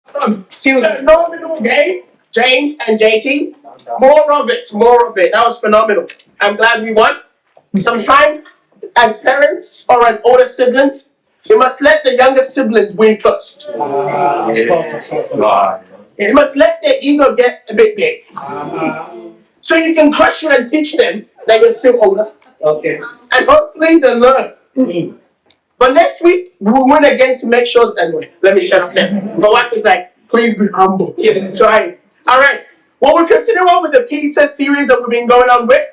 Phenomenal game, James and JT. More of it, more of it. That was phenomenal. I'm glad we won. Sometimes, as parents or as older siblings, you must let the younger siblings win first. You must let their ego get a bit big. So you can crush it and teach them that you're still older. Okay. And hopefully they'll learn. But next week, we'll win again to make sure. Anyway, let me shut up now. My wife is like, please be humble. Try. All right. Well, we'll continue on with the PE series that we've been going on with.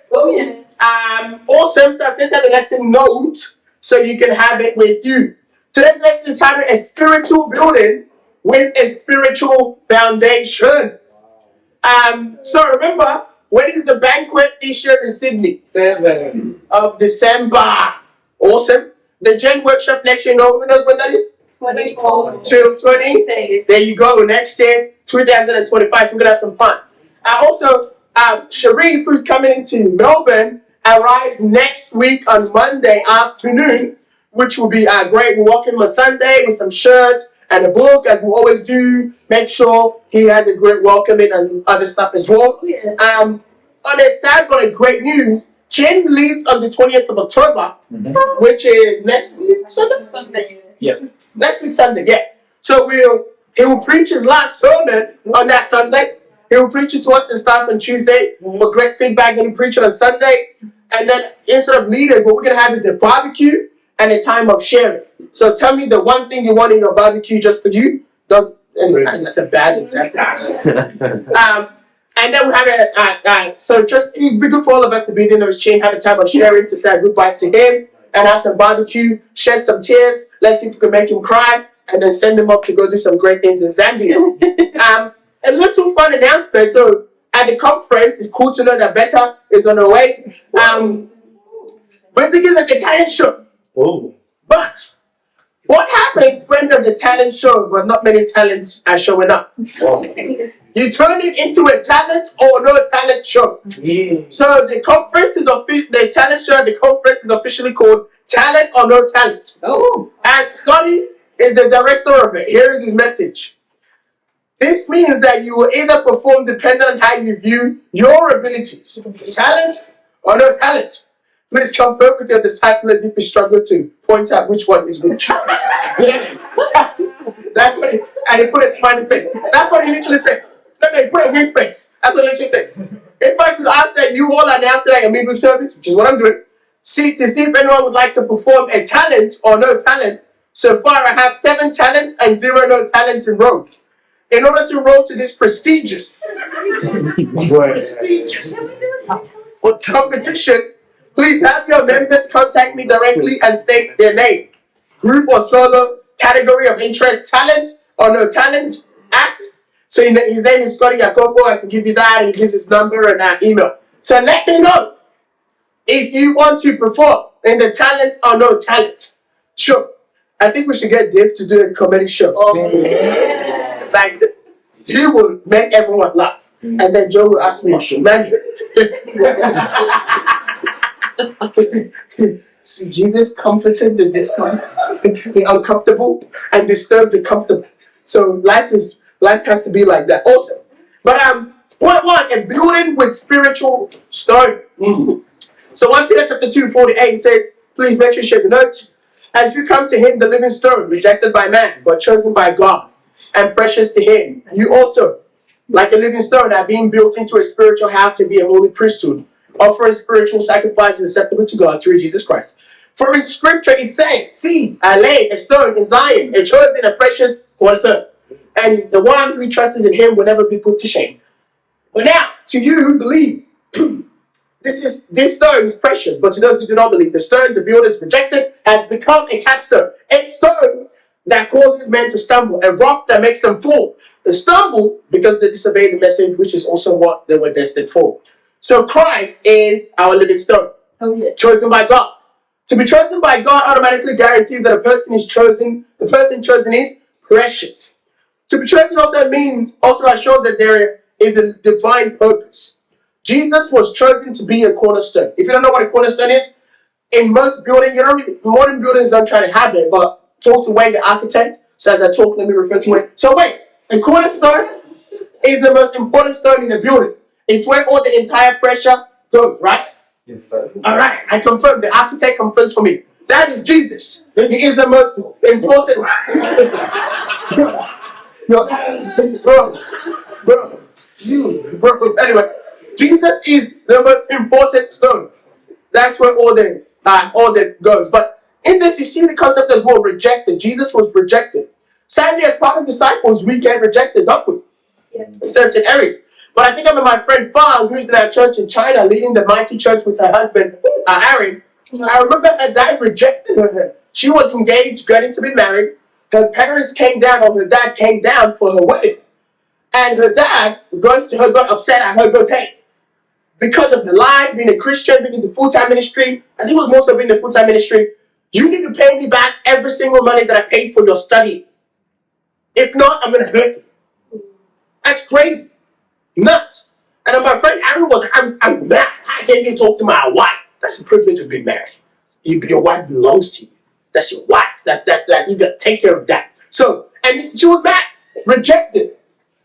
Also, so I've sent out the lesson note so you can have it with you. Today's lesson is titled A Spiritual Building with a Spiritual Foundation. So remember, when is the banquet this year in Sydney? 7 of December. Awesome. The Gen Workshop next year, who knows when that is? 24. Till 20. There you go. Next year, 2025. So we're going to have some fun. Also, Sharif, who's coming into Melbourne, arrives next week on Monday afternoon, which will be great. We'll walk him on Sunday with some shirts and a book, as we always do. Make sure he has a great welcoming and other stuff as well. On a sad but a great news, Chin leaves on the 20th of October, which is next week Sunday? Yes. Next week Sunday, yeah. So he will preach his last sermon on that Sunday. He will preach it to us and stuff on Tuesday for great feedback. Then he'll preach it on Sunday. And then instead of leaders, what we're going to have is a barbecue and a time of sharing. So tell me the one thing you want in your barbecue just for you. Anyway, that's a bad example. And then we have so just it'd be good for all of us to be in those chain, have a time of sharing, to say goodbyes to him, and have some barbecue, shed some tears. Let's see if we can make him cry, and then send him off to go do some great things in Zambia. A little fun announcement. So at the conference, it's cool to know that Beta is on her way. Basically, like a talent show. Oh. But what happens when there's a talent show, but not many talents are showing up? Oh. You turn it into a talent or no talent show. So the conference is the talent show. The conference is officially called Talent or No Talent. Oh. And Scotty is the director of it. Here is his message. This means that you will either perform depending on how you view your abilities, talent or no talent. Please confirm with your disciples if you struggle to point out which one is which. That's what he, and he put a smiley face. That's what he literally said. No, he put a weak face. That's what he literally said. If I could ask that you all announce it at your midweek service, which is what I'm doing, to see if anyone would like to perform a talent or no talent. So far, I have 7 talents and 0 no talents enrolled. In order to enroll to this prestigious competition, please have your members contact me directly and state their name, group or solo, category of interest, talent or no talent, act. So his name is Scotty Yakopo. I can give you that, and he gives his number and email. So let me know if you want to perform in the talent or no talent. Sure. I think we should get Dave to do a comedy show. Like, he will make everyone laugh. And then Joe will ask me, man. See, Jesus comforted the uncomfortable and disturbed the comfortable. So life has to be like that also. But point 1, a building with spiritual stone. So 1 Peter chapter 2:48 says, please make sure you share the notes. As you come to him, the living stone, rejected by man, but chosen by God, and precious to him, you also, like a living stone, are being built into a spiritual house to be a holy priesthood, offering spiritual sacrifices acceptable to God through Jesus Christ. For in scripture it says, see, I lay a stone in Zion, a chosen and precious cornerstone, and the one who trusts in him will never be put to shame. But now, to you who believe, this stone is precious, but to those who do not believe, the stone the builders rejected has become a capstone, a stone that causes men to stumble, a rock that makes them fall. They stumble because they disobeyed the message, which is also what they were destined for. So Christ is our living stone, chosen by God. To be chosen by God automatically guarantees that a person is chosen. The person chosen is precious. To be chosen also assures that there is a divine purpose. Jesus was chosen to be a cornerstone. If you don't know what a cornerstone is, in most buildings, modern buildings don't try to have it, but talk to Wayne, the architect. So as I talk, let me refer to it. So Wayne, The cornerstone is the most important stone in the building. It's where all the entire pressure goes, right? Yes, sir. All right, I confirm. The architect confirms for me. That is Jesus. He is the most important. No, bro. Anyway, Jesus is the most important stone. That's where all the goes. But in this, you see the concept as well. Rejected. Jesus was rejected. Sadly, as part of disciples, we get rejected, don't we? Yes. In certain areas. But I think of my friend Fang, who's in our church in China, leading the mighty church with her husband, Aaron. I remember her dad rejected her. She was engaged, getting to be married. Her parents came down, or her dad came down for her wedding. And her dad goes to her, got upset at her, goes, hey, because of the lie, being a Christian, being in the full-time ministry, I think it was more so being in the full-time ministry, you need to pay me back every single money that I paid for your study. If not, I'm going to hurt you. That's crazy. Nuts. And then my friend Aaron was like, I'm mad. I didn't even talk to my wife. That's the privilege of being married. Your wife belongs to you. That's your wife. That you got to take care of that. So, and she was mad, rejected.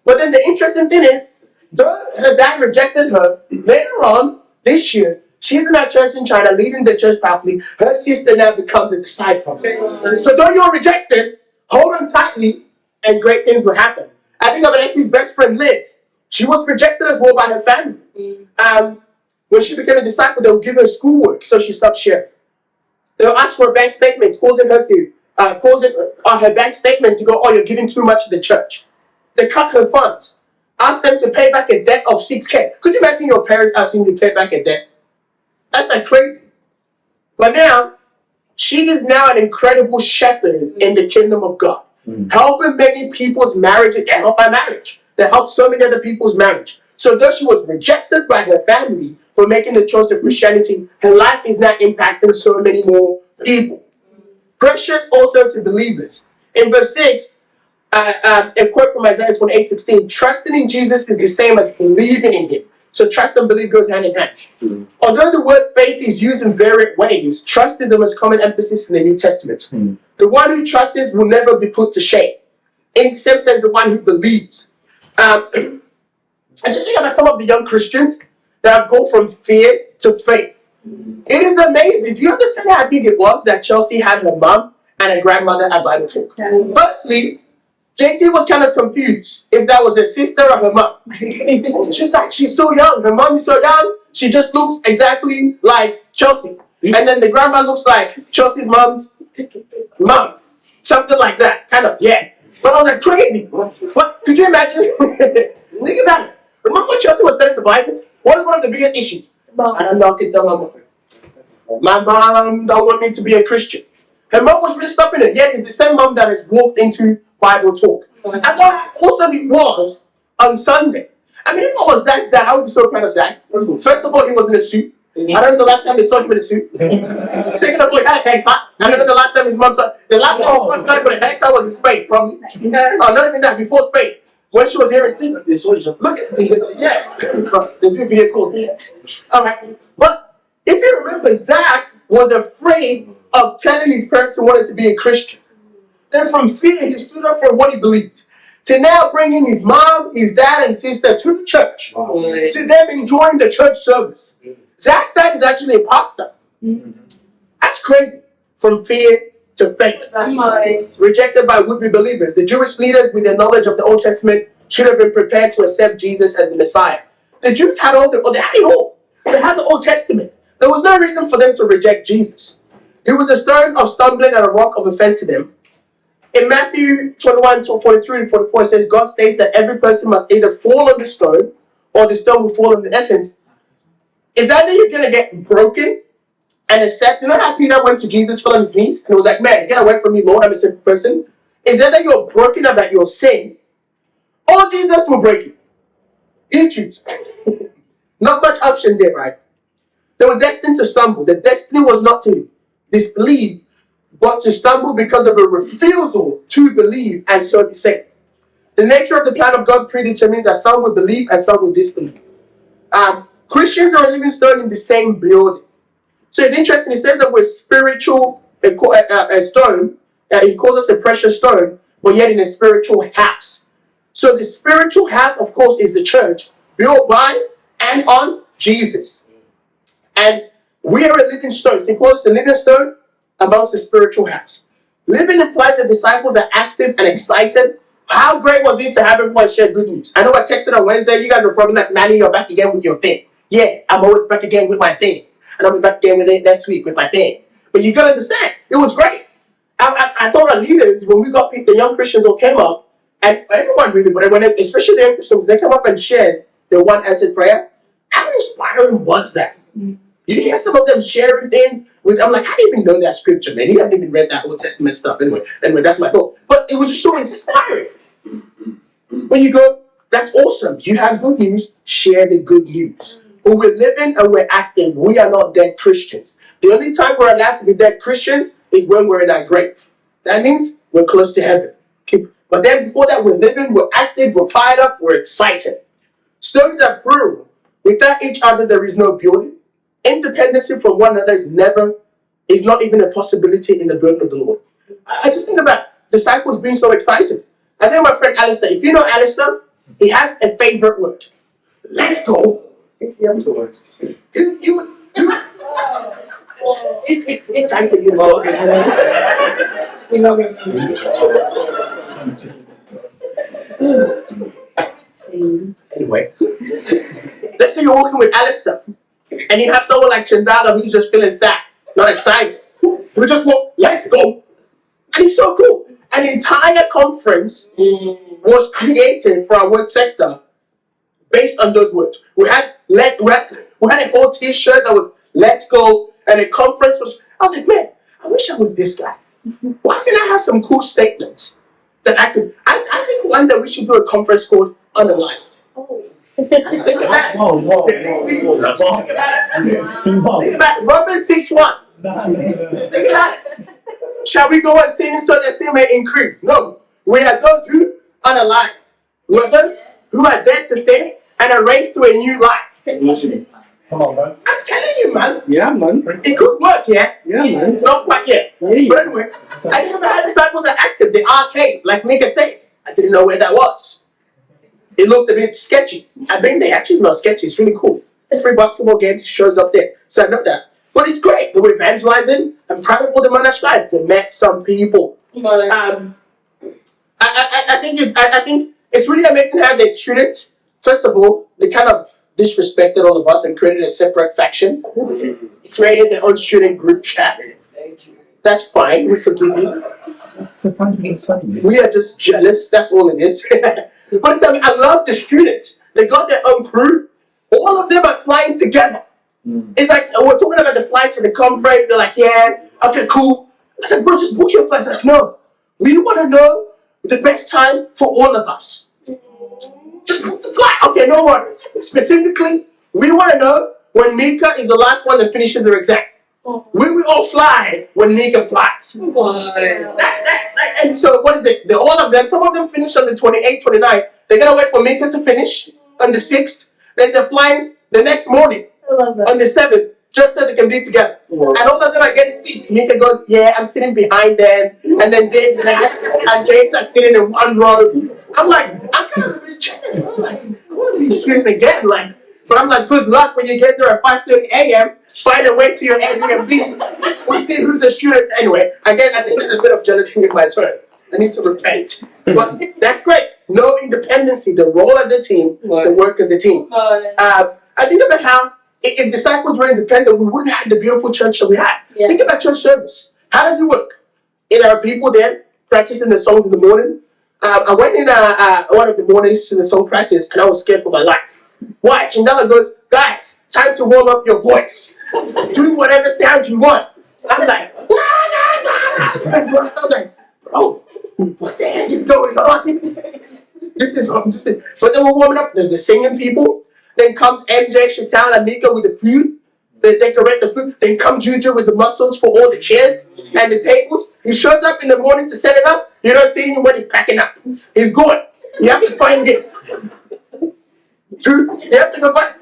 But then the interesting thing is, though her dad rejected her, later on this year, she's in our church in China, leading the church properly. Her sister now becomes a disciple. So though you're rejected, hold on tightly, and great things will happen. I think of Effie's best friend Liz. She was rejected as well by her family. When she became a disciple, they would give her schoolwork, so she stopped sharing. They'll ask for a bank statement, causing her to on her bank statement to go, oh, you're giving too much to the church. They cut her funds. Ask them to pay back a debt of 6K. Could you imagine your parents asking you to pay back a debt? That's like crazy. But now, she is now an incredible shepherd in the kingdom of God. Helping many people's marriages. They help my marriage. They help so many other people's marriage. So though she was rejected by her family for making the choice of Christianity, her life is now impacting so many more people. Precious also to believers. In verse 6, a quote from Isaiah 28:16, trusting in Jesus is the same as believing in him. So trust and believe goes hand in hand. Although the word faith is used in various ways, trust is the most common emphasis in the New Testament. The one who trusts will never be put to shame. In the same sense, the one who believes. I just think about some of the young Christians that have gone from fear to faith. It is amazing. Do you understand how big it was that Chelsea had her mom and her grandmother at Bible talk? Firstly, JT was kind of confused if that was her sister or her mom. She's like, she's so young. Her mom is so young. She just looks exactly like Chelsea. And then the grandma looks like Chelsea's mom's mom. Something like that. Kind of, yeah. But I was like, crazy. What? Could you imagine? Think about it. Remember when Chelsea was studying the Bible? What is one of the biggest issues? I don't know. I can tell my mother. My mom don't want me to be a Christian. Her mom was really stopping it. Yet it's the same mom that has walked into Bible talk. And what also it was on Sunday. I mean, if I was Zach's dad, I would be so proud of Zach. First of all, he was in a suit. I don't know the last time they saw him in a suit. Second of all, he had a haircut. I don't know the last time his mom saw. The last time his mom saw him with a haircut was in Spain, probably. Oh, not even that, before Spain. When she was here in Sydney. Look at yeah. They do video calls. Alright. But if you remember, Zach was afraid of telling his parents he wanted to be a Christian. Then from fear, he stood up for what he believed. To now bringing his mom, his dad, and sister to the church. To them enjoying the church service. Zach's dad is actually a pastor. That's crazy. From fear to faith. Rejected by would-be believers. The Jewish leaders, with their knowledge of the Old Testament, should have been prepared to accept Jesus as the Messiah. The Jews had they had it all. They had the Old Testament. There was no reason for them to reject Jesus. It was a stone of stumbling and a rock of offense to them. In Matthew 21:43 and 44, it says, God states that every person must either fall on the stone or the stone will fall on the essence. Is that you're going to get broken and accept? You know how Peter went to Jesus, fell on his knees, and was like, man, get away from me, Lord, I'm a sinful person. Is that you're broken about your sin, or Jesus will break you? You choose. Not much option there, right? They were destined to stumble. The destiny was not to disbelieve, but to stumble because of a refusal to believe and so be saved. The nature of the plan of God predetermines that some will believe and some will disbelieve. Christians are a living stone in the same building. So it's interesting. It says that we're spiritual a stone. He calls us a precious stone, but yet in a spiritual house. So the spiritual house, of course, is the church, built by and on Jesus. And we are a living stone. St. Paul is a living stone amongst the spiritual house. Living implies that disciples are active and excited. How great was it to have everyone share good news? I know I texted on Wednesday. You guys are probably like, Manny, you're back again with your thing. Yeah, I'm always back again with my thing. And I'll be back again with it next week with my thing. But you gotta understand, it was great. I thought our leaders, when we got the young Christians all came up, and everyone really, but especially the young Christians, they come up and shared the one answered prayer. How inspiring was that? You hear some of them sharing things with, I'm like, I didn't even know that scripture, man. You haven't even read that Old Testament stuff. Anyway, that's my thought. But it was just so inspiring. When you go, that's awesome. You have good news, share the good news. When we're living and we're active, we are not dead Christians. The only time we're allowed to be dead Christians is when we're in our grave. That means we're close to heaven. Okay? But then before that, we're living, we're active, we're fired up, we're excited. Stones are plural. Without each other, there is no building. Independency from one another is not even a possibility in the building of the Lord. I just think about disciples being so excited. I think my friend Alistair, if you know Alistair, he has a favorite word. Let's go. You have two words. It's time for you. You know me. Anyway, let's say you're walking with Alistair, and you have someone like Chandala who's just feeling sad, not excited. We just walk, let's go. And it's so cool. An entire conference was created for our word sector based on those words. We had a whole t-shirt that was let's go, and a conference was, I was like, man, I wish I was this guy. Why can't I have some cool statements that I could, I think one day we should do a conference called Unaligned. Let's think about it. Think about Romans 6:1. Think about it. Shall we go and sin so that sin may increase? No. We are those who are alive. We are those who are dead to sin and are raised to a new life. Come on, man. I'm telling you, man. Yeah, man. It could work, yeah? Yeah, man. It's not quite yet. But anyway, I never had disciples that active. The arcade, like Mika said. I didn't know where that was. It looked a bit sketchy. I mean, they actually is not sketchy. It's really cool. There's free basketball games shows up there. So I know that. But it's great. They were evangelizing. I'm proud of all the monash guys. They met some people. I think it's really amazing how the students, first of all, they kind of disrespected all of us and created a separate faction. Created their own student group chat. That's fine. We forgive you. We are just jealous. That's all it is. But I love the students. They got their own crew. All of them are flying together. It's like, we're talking about the flight to the conference. They're like, yeah, okay, cool. I said, bro, just book your flights. They're like, no. We want to know the best time for all of us. Just book the flight. Okay, no worries. Specifically, we want to know when Mika is the last one that finishes her exam. We will all fly when Mika flies. And so, what is it? All of them, some of them finish on the 28th, 29th. They're going to wait for Mika to finish on the 6th. Then they're flying the next morning on the 7th, just so they can be together. And all of them are getting seats. Mika goes, yeah, I'm sitting behind them. And then Dave's there, and James are sitting in one row. I'm like, I'm kind of a bit jealous. It's like, I want to be shooting again. But I'm like, good luck when you get there at 5:30 a.m. Find a way to your Airbnb. We see who's a student. Anyway, again, I think there's a bit of jealousy in my turn. I need to repent. But that's great. No independency. The role as a team, the work as a team. I think about how if disciples were independent, we wouldn't have the beautiful church that we have. Yeah. Think about church service. How does it work? There are people there practicing the songs in the morning. I went in one of the mornings to the song practice, and I was scared for my life. Why? Chandala goes, guys, time to warm up your voice. Do whatever sound you want. I'm like, nah. I was like, bro, what the heck is going on? But then we're warming up. There's the singing people. Then comes MJ, Chantal, and Mika with the food. They decorate the food. Then come Juju with the muscles for all the chairs and the tables. He shows up in the morning to set it up. You don't see him when he's packing up. He's gone. You have to find him. True. You have to go back.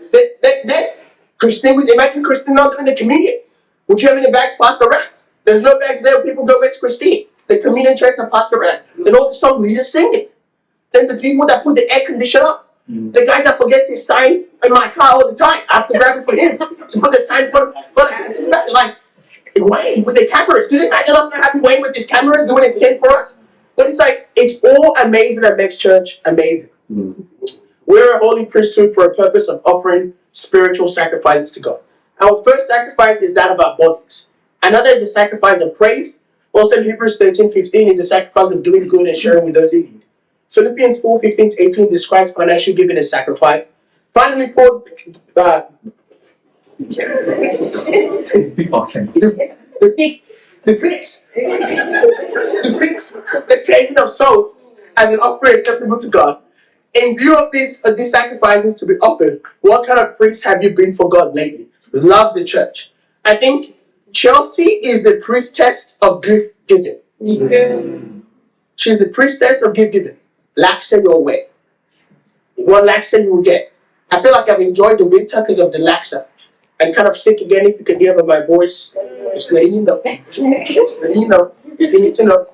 Christine, imagine Christine not doing the communion. Would you have any bags passed around? There's no bags there. People go, where's Christine? The communion trays are passed around. Then all the song leaders singing. than the people that put the air conditioner up. The guy that forgets his sign in my car all the time. I have to grab it for him to put the sign. Like Wayne with the cameras. Can you imagine us not having Wayne with his cameras doing his thing for us? But it's like it's all amazing that makes church amazing. We're a holy priesthood for a purpose of offering spiritual sacrifices to God. Our first sacrifice is that of our bodies. Another is the sacrifice of praise. Also in Hebrews 13:15 is the sacrifice of doing good and sharing with those in need. Philippians 4:15-18 describes financial giving as sacrifice. Finally, Paul, depicts the saving of souls as an offering acceptable to God. In view of these sacrifices to be offered, what kind of priest have you been for God lately? Love the church. I think Chelsea is the priestess of gift giving. She's the priestess of gift giving. Laxa your way. What laxa you will get. I feel like I've enjoyed the winter because of the laxa. I'm kind of sick again if you can hear by my voice. Just letting you know. Just letting you know. If you need to know.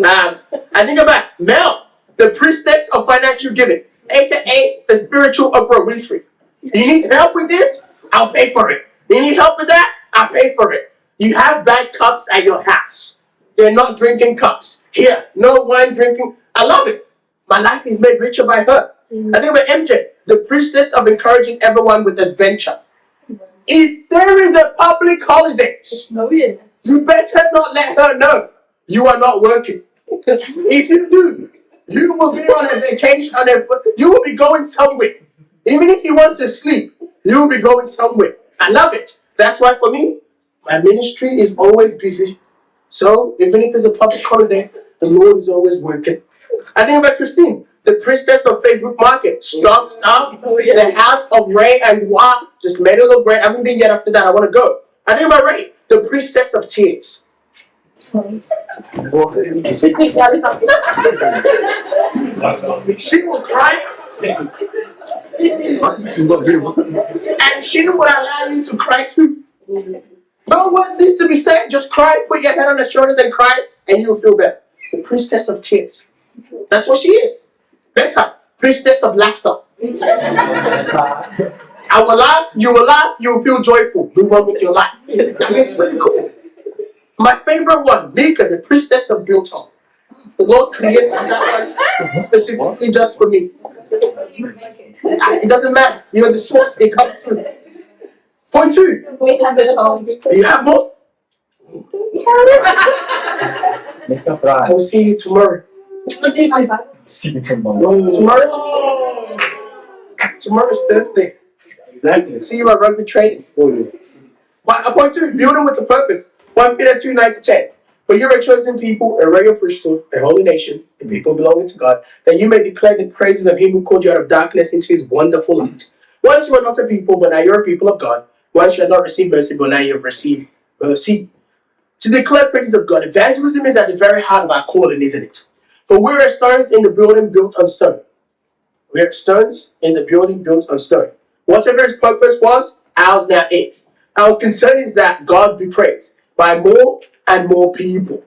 I think about Mel, the priestess of financial giving, aka the spiritual Oprah Winfrey. You need help with this? I'll pay for it. You need help with that? I'll pay for it. You have bad cups at your house. They're not drinking cups. Here, no wine drinking. I love it. My life is made richer by her. I think about MJ, the priestess of encouraging everyone with adventure. If there is a public holiday, you better not let her know you are not working. If you do, you will be on a vacation. You will be going somewhere. Even if you want to sleep, you will be going somewhere. I love it. That's why for me, my ministry is always busy. So even if it's a public holiday, the Lord is always working. I think about Christine, the priestess of Facebook Market, stocked up the house of Ray and Wa, just made it look great. I haven't been yet after that. I want to go. I think about Ray, the priestess of tears. She will cry. And she will allow you to cry too. No words needs to be said. Just cry, put your head on her shoulders and cry, and you'll feel better. The priestess of tears. That's what she is. Better. Priestess of laughter. I will laugh, you will feel joyful. Move on with your life. That makes pretty cool. My favorite one, Mika, the priestess of Bilton. The Lord created that one specifically just for me. It doesn't matter. You're the source, it comes through. Point 2. You have more? I will see you tomorrow. Tomorrow's Thursday. Exactly. See you at rugby training. But point 2, building with a purpose. 1 Peter 2:9-10. But you're a chosen people, a royal priesthood, a holy nation, a people belonging to God, that you may declare the praises of him who called you out of darkness into his wonderful light. Once you were not a people, but now you're a people of God. Once you had not received mercy, but now you have received mercy. To declare praises of God. Evangelism is at the very heart of our calling, isn't it? For we are stones in the building built on stone. We are stones in the building built on stone. Whatever his purpose was, ours now is. Our concern is that God be praised by more and more people.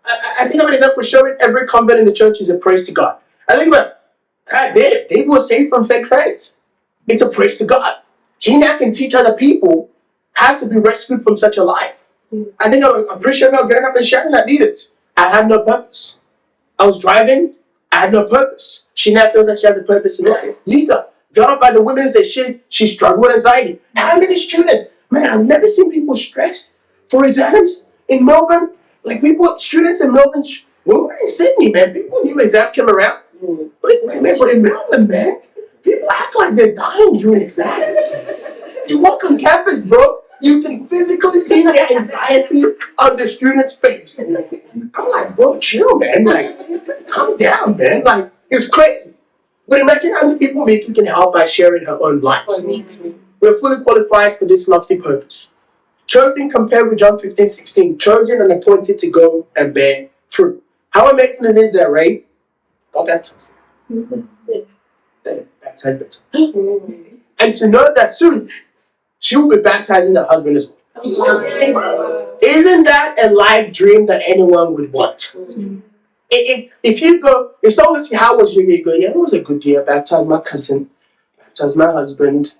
I think of an example showing every convert in the church is a praise to God. I think about David was saved from fake friends. It's a praise to God. He now can teach other people how to be rescued from such a life. I think I'm pretty sure about getting up and shouting I needed. I had no purpose. I was driving, I had no purpose. She now feels like she has a purpose in life. Nika got up by the women's day, she struggled with anxiety. How many students? Man, I've never seen people stressed for exams in Melbourne. Like students in Melbourne, we were in Sydney, man. People knew exams came around. But in Melbourne, man, people act like they're dying during exams. You walk on campus, bro. You can physically see the anxiety on the student's face. I'm like, bro, chill, man. Like, calm down, man. Like, it's crazy. But imagine how many people Mickey can help by sharing her own life. We're fully qualified for this lofty purpose. Chosen compared with John 15:16. Chosen and appointed to go and bear fruit. How amazing it is that, right? God baptized. Baptized better. And to know that soon, she will be baptizing her husband as well. Isn't that a life dream that anyone would want? if someone asks you how was your year, you go, yeah, it was a good year. Baptized my cousin, baptized my husband,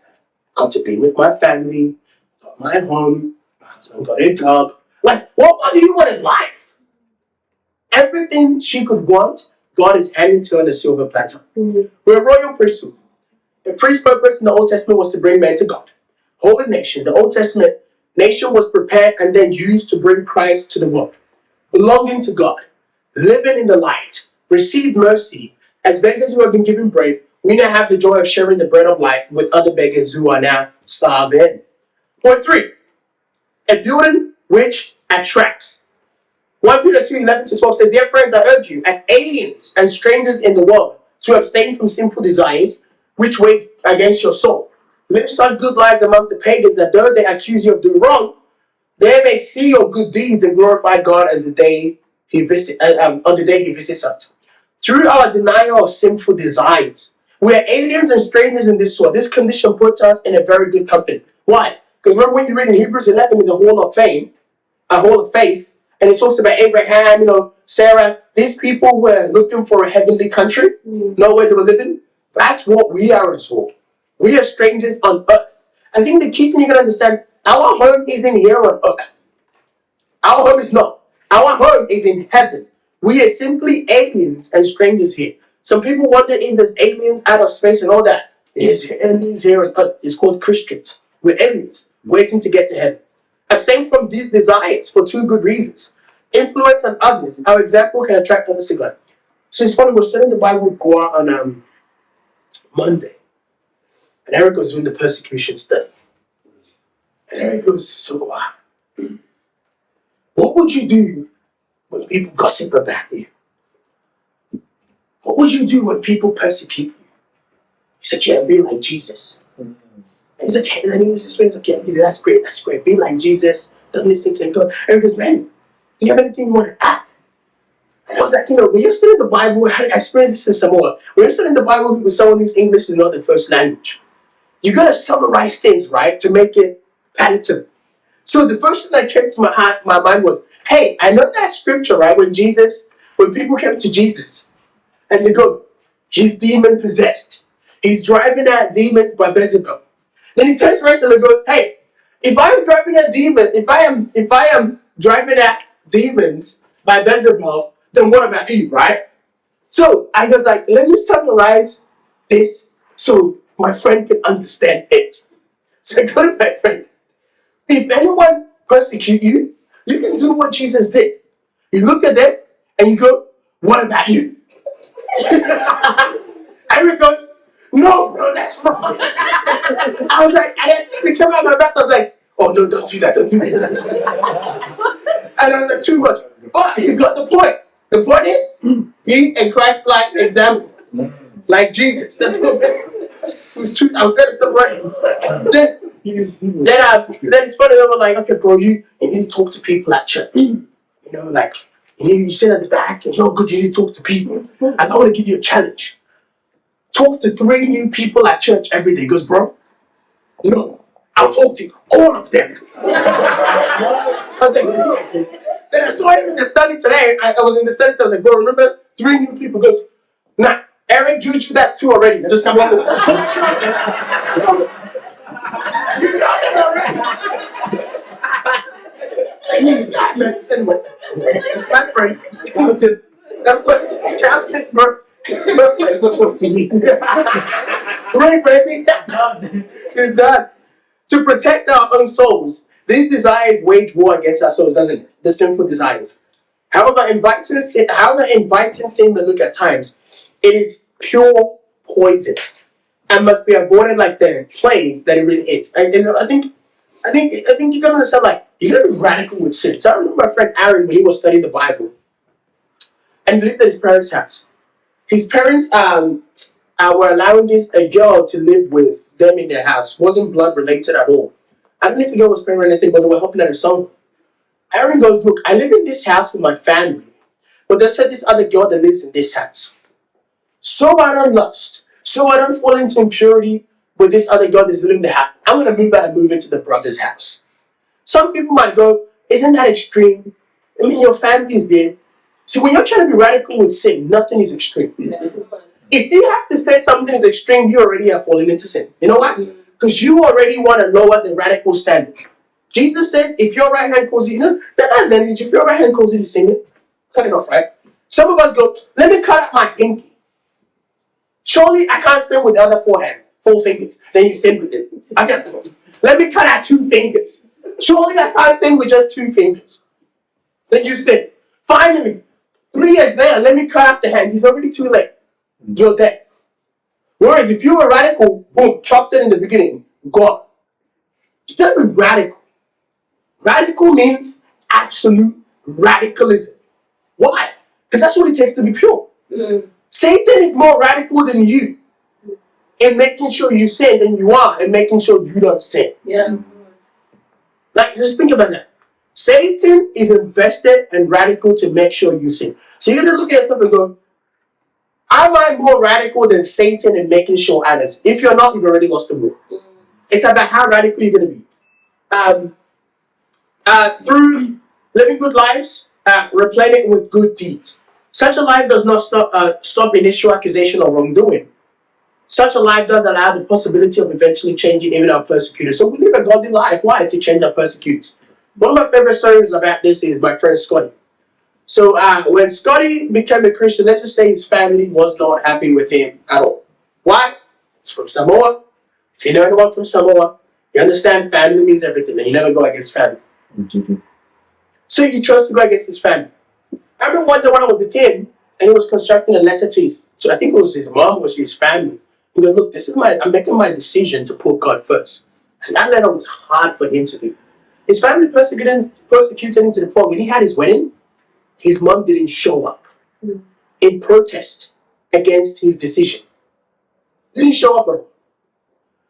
got to be with my family, got my home, my husband got a job. Like, what do you want in life? Everything she could want, God is handing to her on a silver platter. We're a royal priesthood. The priest's purpose in the Old Testament was to bring men to God. Holy nation. The Old Testament nation was prepared and then used to bring Christ to the world. Belonging to God, living in the light, receive mercy. As beggars who have been given bread, we now have the joy of sharing the bread of life with other beggars who are now starving. Point 3, a building which attracts. 1 Peter 2:11-12 says, dear friends, I urge you, as aliens and strangers in the world, to abstain from sinful desires which wage against your soul. Live such good lives amongst the pagans that though they accuse you of doing wrong, they may see your good deeds and glorify God as on the day He visits us. Through our denial of sinful desires, we are aliens and strangers in this world. This condition puts us in a very good company. Why? Because remember when you read in Hebrews 11 in the Hall of Fame, a Hall of Faith, and it talks about Abraham, Sarah. These people were looking for a heavenly country, know where they were living. That's what we are as well. We are strangers on earth. I think the key thing you gotta understand, our home isn't here on earth. Our home is not. Our home is in heaven. We are simply aliens and strangers here. Some people wonder if there's aliens out of space and all that. There's aliens here on earth. It's called Christians. We're aliens waiting to get to heaven. Abstain from these desires for 2 good reasons. Influence on others. Our example can attract others to God. So it's funny, we're studying the Bible with Goa on Monday. And Eric was doing the persecution study. And Eric goes, so Goa, what would you do when people gossip about you? What would you do when people persecute you? He said, yeah, be like Jesus. And he's like, hey, and then he was just like, yeah, that's great. Be like Jesus. Don't listen to God. Eric goes, man, do you have anything you want to add? And I was like, when you're studying the Bible, I experienced this in Samoa. When you're studying the Bible with someone whose English is not their first language, you got to summarize things, right, to make it palatable. So the first thing that came to my mind was, hey, I know that scripture, right, when people came to Jesus, and they go, he's demon possessed. He's driving out demons by Beelzebub. Then he turns around and he goes, hey, if I am driving out demons by Beelzebub, then what about you, right? So I was like, let me summarize this so my friend can understand it. So I go to my friend. If anyone persecute you, you can do what Jesus did. You look at them and you go, what about you? Eric goes, no, bro, that's wrong. I was like, and as soon as it came out of my mouth, I was like, oh, no, don't do that. And I was like, too much. But you got the point. The point is, be a Christ-like example. Like Jesus. That's what it was true. I was better somewhere. Then it's funny. They were like, okay, bro, you need to talk to people at church. You sit at the back, it's not good, you need to talk to people. And I want to give you a challenge. Talk to 3 new people at church every day. He goes, bro, no, I'll talk to all of them. I was like, yeah. Then I saw him in the study today. I was in the study today. I was like, bro, remember 3 new people? He goes, nah, Eric, Juju, that's 2 already. I just have 1 more. You know them already. Chinese guy, man. Anyway, my friend, Captain. That's what Captain, bro. It's not to me. Right, baby. That's done. It's done. To protect our own souls, these desires wage war against our souls, doesn't it? The sinful desires. However inviting sin to look at times, it is pure poison and must be avoided like the plague that it really is. I think you gotta understand, like, you gotta be radical with sin. So I remember my friend Aaron when he was studying the Bible and lived at his parents' house. His parents were allowing a girl to live with them in their house. Wasn't blood related at all. I don't know if the girl was praying or anything, but they were helping at her son. Aaron goes, look, I live in this house with my family, but there's this other girl that lives in this house. So I don't lust, so I don't fall into impurity with this other girl that's living in the house. I'm going to move out and move into the brother's house. Some people might go, isn't that extreme? I mean, your family's there. So when you're trying to be radical with sin, nothing is extreme. If you have to say something is extreme, you already are falling into sin. You know why? Because you already want to lower the radical standard. Jesus says, if your right hand calls you, if your right hand calls you to sin, cut it off, right? Some of us go, let me cut out my pinky. Surely I can't sin with the other four fingers. Then you sin with it. I can't. Let me cut out 2 fingers. Surely I can't sin with just 2 fingers. Then you sin. Finally, 3 years later, let me cut off the hand. It's already too late. You're dead. Whereas if you were radical, boom, chopped it in the beginning, gone. You gotta be radical. Radical means absolute radicalism. Why? Because that's what it takes to be pure. Satan is more radical than you in making sure you sin than you are in making sure you don't sin. Yeah. Like, just think about that. Satan is invested and radical to make sure you sin. So you're going to look at yourself and go, am I more radical than Satan in making sure others? If you're not, you've already lost the war. It's about how radical you're going to be. Through living good lives, replaying with good deeds. Such a life does not stop initial accusation of wrongdoing. Such a life does allow the possibility of eventually changing even our persecutors. So we live a godly life. Why? To change our persecutors. One of my favorite stories about this is my friend Scotty. So when Scotty became a Christian, let's just say his family was not happy with him at all. Why? It's from Samoa. If you know anyone from Samoa, you understand family means everything, and you never go against family. So he chose to go against his family. I remember one day when I was a kid, and he was constructing a letter to so I think it was his mom or his family. He goes, look, I'm making my decision to put God first. And that letter was hard for him to do. His family persecuted him to the point when he had his wedding, his mom didn't show up in protest against his decision. Didn't show up at all.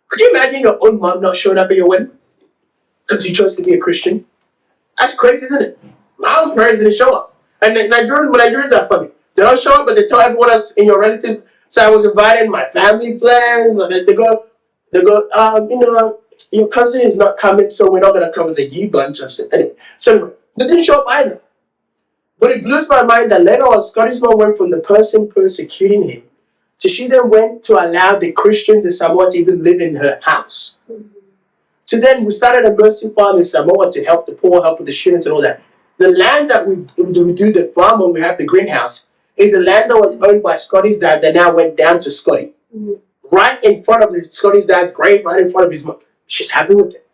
Could you imagine your own mom not showing up at your wedding because you chose to be a Christian? That's crazy, isn't it? My own parents didn't show up. And Nigerians are funny. They don't show up, but they tell everyone else in your relatives. So I was inviting my family friends. They go, your cousin is not coming, so we're not going to come as a ye bunch of shit. Anyway, so they didn't show up either. But it blows my mind that later on, Scotty's mom went from the person persecuting him to she then went to allow the Christians in Samoa to even live in her house. So then we started a mercy farm in Samoa to help the poor, help with the students and all that. The land that we do the farm when we have the greenhouse is the land that was owned by Scotty's dad that now went down to Scotty. Right in front of Scotty's dad's grave, right in front of his mom. She's happy with it.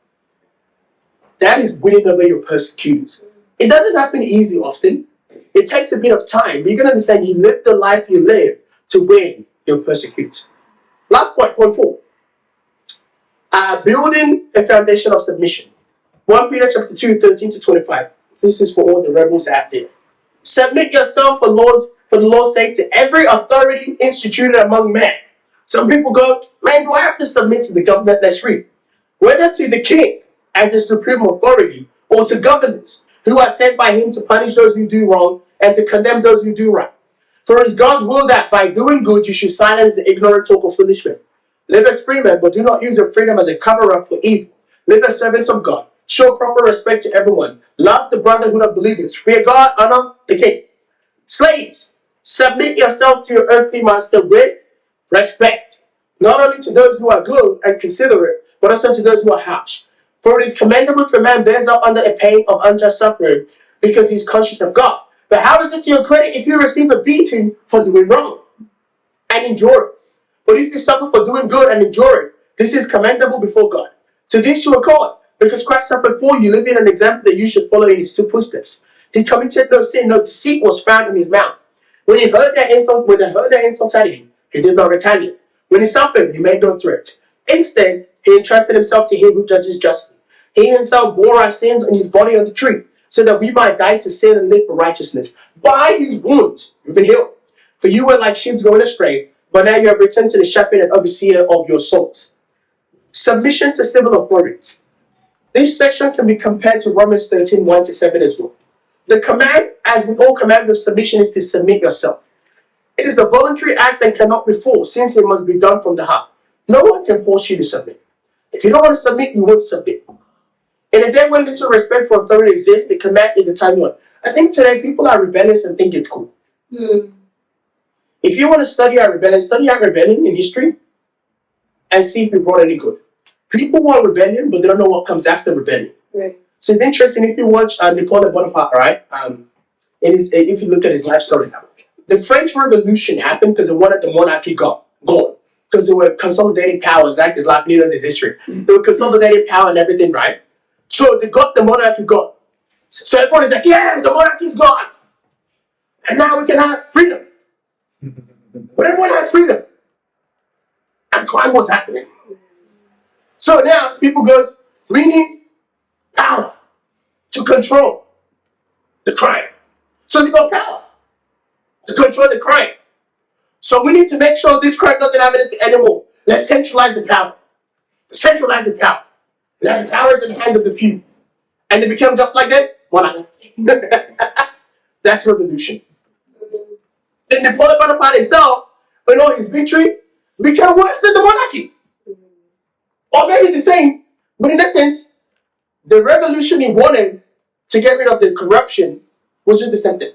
That is winning over your persecutors. It doesn't happen easy often. It takes a bit of time. But you can understand you live the life you live to win your persecutors. Last point, point 4. Building a foundation of submission. 1 Peter chapter 2, 13 to 25. This is for all the rebels out there. Submit yourself for the Lord's sake to every authority instituted among men. Some people go, man, do I have to submit to the government? Let's read. Whether to the king as the supreme authority or to governors who are sent by him to punish those who do wrong and to condemn those who do right. For it is God's will that by doing good you should silence the ignorant talk of foolish men. Live as free men, but do not use your freedom as a cover-up for evil. Live as servants of God. Show proper respect to everyone. Love the brotherhood of believers. Fear God, honor the king. Slaves, submit yourself to your earthly master with respect. Not only to those who are good and considerate, but also to those who are harsh. For it is commendable if a man bears up under a pain of unjust suffering because he is conscious of God. But how is it to your credit if you receive a beating for doing wrong and endure it? But if you suffer for doing good and endure it, this is commendable before God. To this you are called, because Christ suffered for you, living an example that you should follow in his footsteps. He committed no sin, no deceit was found in his mouth. When they heard their insults at him, he did not retaliate. When he suffered, he made no threat. Instead, he entrusted himself to him who judges justly. He himself bore our sins on his body on the tree, so that we might die to sin and live for righteousness. By his wounds, you've been healed. For you were like sheep going astray, but now you have returned to the shepherd and overseer of your souls. Submission to civil authorities. This section can be compared to Romans 13, 1 to 7 as well. The command, as with all commands of submission, is to submit yourself. It is a voluntary act and cannot be forced, since it must be done from the heart. No one can force you to submit. If you don't want to submit, you won't submit. In a day when little respect for authority exists, the command is the time one. I think today people are rebellious and think it's cool. Hmm. If you want to study our rebellion in history and see if it brought any good. People want rebellion, but they don't know what comes after rebellion. Right. So it's interesting if you watch Napoleon Bonaparte, right? If you look at his life story now, the French Revolution happened because they wanted the monarchy gone. Because they were consolidating power, exactly as Life Leaders is history. They were consolidating power and everything, right? So they got the monarchy gone. So everyone is like, yeah, the monarchy's gone. And now we can have freedom. But everyone has freedom. And crime was happening. So now people goes, we need power to control the crime. So they got power to control the crime. So we need to make sure this crime doesn't happen anymore. Let's centralize the power. Centralize the power. Let the power is in the hands of the few. And they become just like that. Monarchy. That's revolution. Then Napoleon Bonaparte himself, his victory became worse than the monarchy. Or maybe the same, but in essence, the revolution he wanted to get rid of the corruption was just the same thing.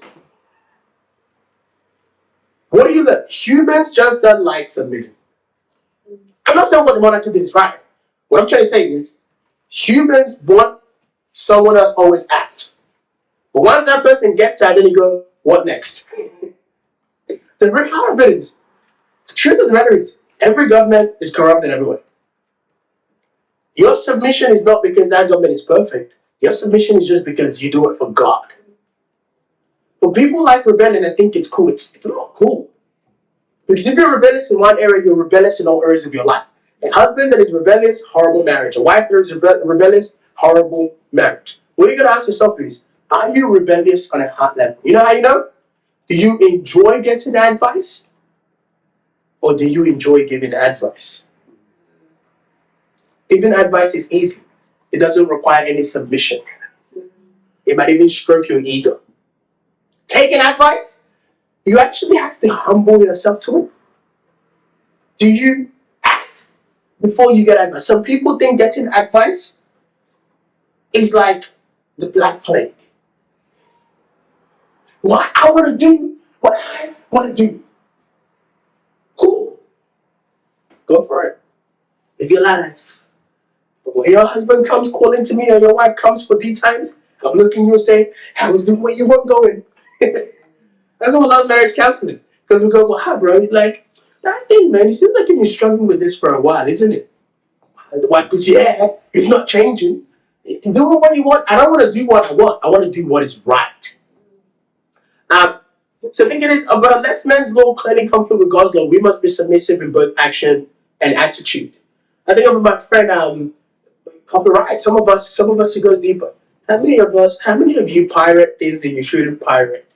What do you learn? Humans just don't like submitting. I'm not saying what the monarchy did is right. What I'm trying to say is humans want someone else always act. But once that person gets out, then you go, what next? The reality is, the truth of the matter is, every government is corrupt in every way. Your submission is not because that government is perfect. Your submission is just because you do it for God. But people like rebellion and think it's cool. It's not cool. Because if you're rebellious in one area, you're rebellious in all areas of your life. A husband that is rebellious, horrible marriage. A wife that is rebellious, horrible marriage. What you gotta ask yourself is, are you rebellious on a heart level? You know how you know? Do you enjoy getting advice? Or do you enjoy giving advice? Giving advice is easy. It doesn't require any submission. It might even stroke your ego. Taking advice, you actually have to humble yourself to it. Do you act before you get advice? Some people think getting advice is like the Black Plague. What I want to do, what I want to do. Cool. Go for it. Live your life. But when your husband comes calling to me or your wife comes for D times, I'm looking at you and say, how is the way you want going? That's why we love marriage counseling. Because we go, well, how, bro? Like, that thing, man, it seems like you've been struggling with this for a while, isn't it? The wife goes, yeah, it's not changing. Do what you want. I don't want to do what I want. I want to do what is right. So I think it is, but unless man's law clearly conflict with God's law, we must be submissive in both action and attitude. I think of my friend, copyright. Some of us, it goes deeper. How many of you pirate things that you shouldn't pirate?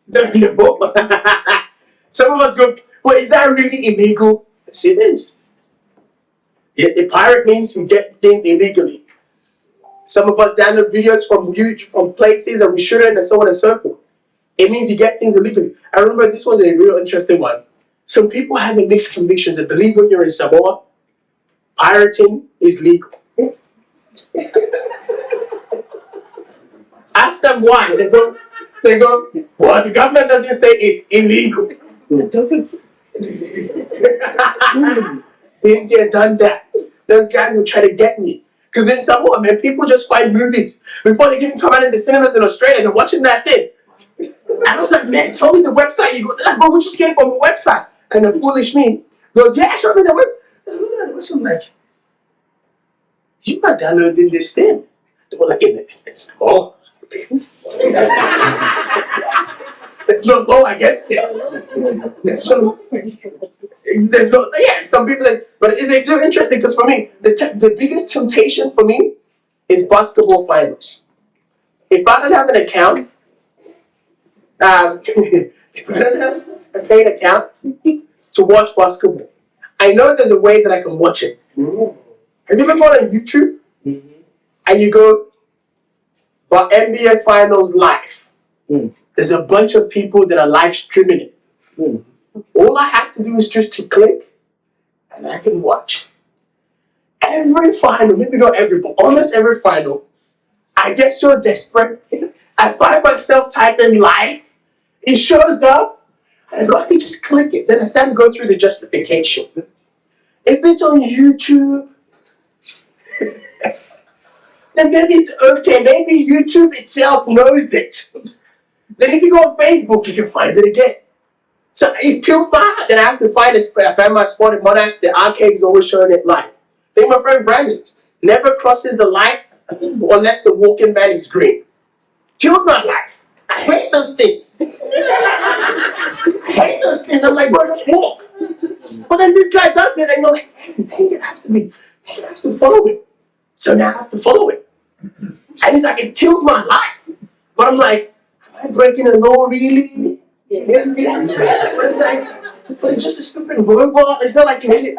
No. Some of us go, well, is that really illegal? Yes, it is. A pirate means you get things illegally. Some of us download videos from places that we shouldn't, and so on and so forth. It means you get things illegally. I remember this was a real interesting one. Some people have mixed convictions and believe when you're in Samoa, pirating is legal. Ask them why. They go, well, the government doesn't say it's illegal. It doesn't. India done that. Those guys will try to get me. Because in Samoa, man, people just find movies. Before they even come out in the cinemas in Australia, they're watching that thing. And I was like, man, tell me the website you go. They're like, bro, we just came from a website. And the foolish me goes, yeah, show me the web. I'm looking at the website, I'm like, you're not downloading this thing. They were like, it's oh. There's no law against it. There's no, yeah, some people like, but it's so interesting because for me, the biggest temptation for me is basketball finals. If I don't have an account, if I don't have a paid account to watch basketball, I know there's a way that I can watch it. Have you ever gone on YouTube and you go, but NBA Finals live? There's a bunch of people that are live streaming it. All I have to do is just to click and I can watch. Every final, maybe not every, but almost every final, I get so desperate. I find myself typing life. It shows up. And I go, I can just click it. Then I start to go through the justification. If it's on YouTube, then maybe it's okay. Maybe YouTube itself knows it. Then if you go on Facebook, you can find it again. So it kills my heart. Then I have to find I find my spot in Monash. The arcade is always showing it live. Then my friend Brandon never crosses the line unless the walking man is green. Killed my life. I hate those things. I hate those things. I'm like, bro, just walk. But then this guy does it, and you're like, hey, dang, it has to be. I have to follow it. So now I have to follow it. And it's like, it kills my life. But I'm like, am I breaking the law really? Yes. But it's like, so it's just a stupid robot. It's not like you hate it.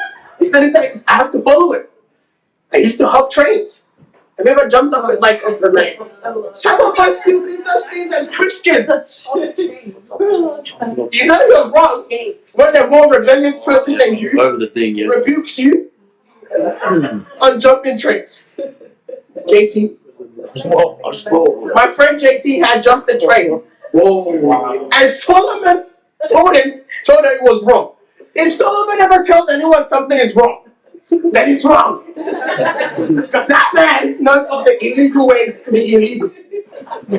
Then it's like, I have to follow it. I used to hop trains. Have you ever jumped up at like overnight? Some of us still do those things as Christians. You know you're wrong when the more rebellious person than you rebukes you on jumping trains. JT. My friend JT had jumped the train. And Solomon told her it was wrong. If Solomon ever tells anyone something is wrong, then it's wrong. Because that man knows of the illegal ways to be illegal. We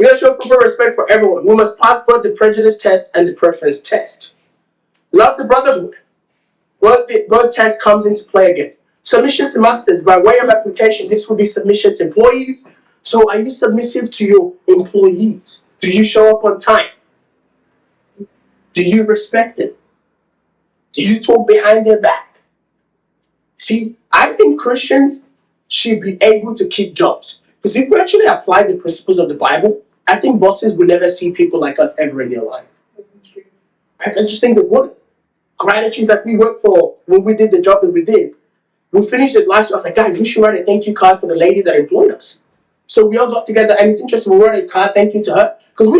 gotta show proper respect for everyone. We must pass both the prejudice test and the preference test. Love the brotherhood. Both tests comes into play again. Submission to masters. By way of application, this will be submission to employees. So are you submissive to your employees? Do you show up on time? Do you respect them? Do you talk behind their back? See, I think Christians should be able to keep jobs. Because if we actually apply the principles of the Bible, I think bosses will never see people like us ever in their life. I just think they wouldn't. Gratitude that we worked for when we did the job that we did. We finished it last year. I was like, guys, we should write a thank you card for the lady that employed us. So we all got together, and it's interesting. We wrote a card, thank you to her. Because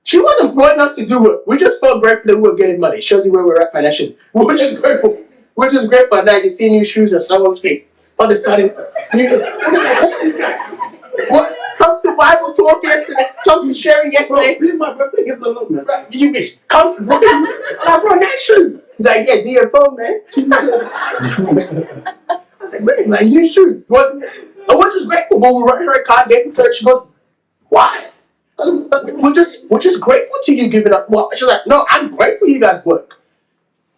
she wasn't employing us to do work. We just felt grateful that we were getting money. It shows you where we're at financially. We're just grateful. We're just grateful that you see new shoes on someone's feet. All of a sudden, what comes to Bible talk yesterday, comes to sharing yesterday. Bro, my birthday gift alone, man. Right, you wish. Comes to bro, nice shoes. He's like, yeah, do your phone, man. I was like, man, like, new shoes. What? And we're just grateful. But we wrote her a card, gave it to her. She goes, why? I was like, we're just grateful to you giving up. Well, she's like, no, I'm grateful you guys work.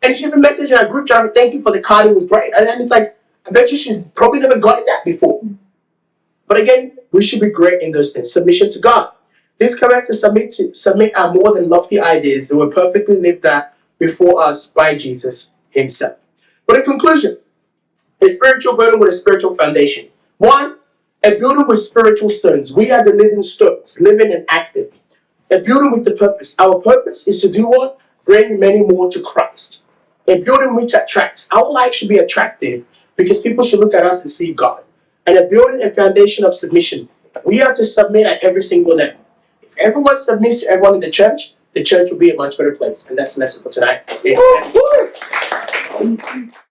And she even messaged in our group trying to thank you for the card. It was great. And then it's like, I bet you she's probably never gotten that before. But again, we should be great in those things. Submission to God. These commands to submit are more than lofty ideas. They were perfectly lived out before us by Jesus himself. But in conclusion, a spiritual building with a spiritual foundation. One, a building with spiritual stones. We are the living stones, living and active. A building with the purpose. Our purpose is to do what? Bring many more to Christ. A building which attracts. Our life should be attractive because people should look at us and see God. And a building a foundation of submission. We are to submit at every single level. If everyone submits to everyone in the church will be a much better place. And that's the lesson for tonight. Yeah.